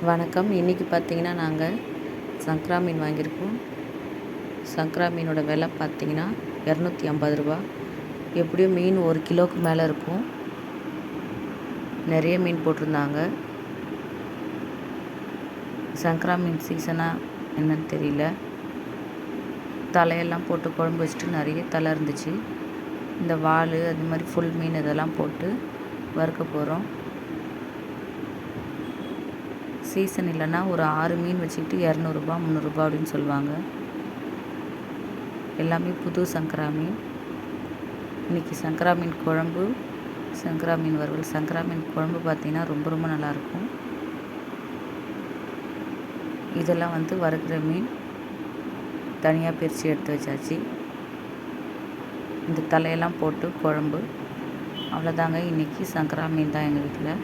வணக்கம். இன்றைக்கி பார்த்தீங்கன்னா, நாங்கள் சங்கரா மீன் வாங்கியிருக்கோம். சங்கரா மீனோட விலை பார்த்தீங்கன்னா ரூ. 250. எப்படியும் மீன் 1 கிலோவுக்கு மேலே இருக்கும். நிறைய மீன் போட்டிருந்தாங்க. சங்கரா மீன் சீசனா என்னன்னு தெரியல. தலையெல்லாம் போட்டு குழம்பு வச்சுட்டு நிறைய தலை இருந்துச்சு. இந்த வால் அது மாதிரி ஃபுல் மீன் இதெல்லாம் போட்டு வறுக்க போகிறோம். சீசன் இல்லைன்னா ஒரு 6 மீன் வச்சுக்கிட்டு ரூ. 200 300 அப்படின்னு சொல்லுவாங்க. எல்லாமே புது சங்கரா மீன். இன்றைக்கி சங்கரா மீன் குழம்பு, சங்கரா மீன் வறுவல். சங்கரா மீன் குழம்பு பார்த்திங்கன்னா ரொம்ப ரொம்ப நல்லாயிருக்கும். இதெல்லாம் வறுக்கிற மீன் தனியாக பிரித்து எடுத்து வச்சாச்சு. இந்த தலையெல்லாம் போட்டு குழம்பு. அவ்வளோதாங்க. இன்றைக்கி சங்கரா மீன் தான் எங்கள் வீட்டில்.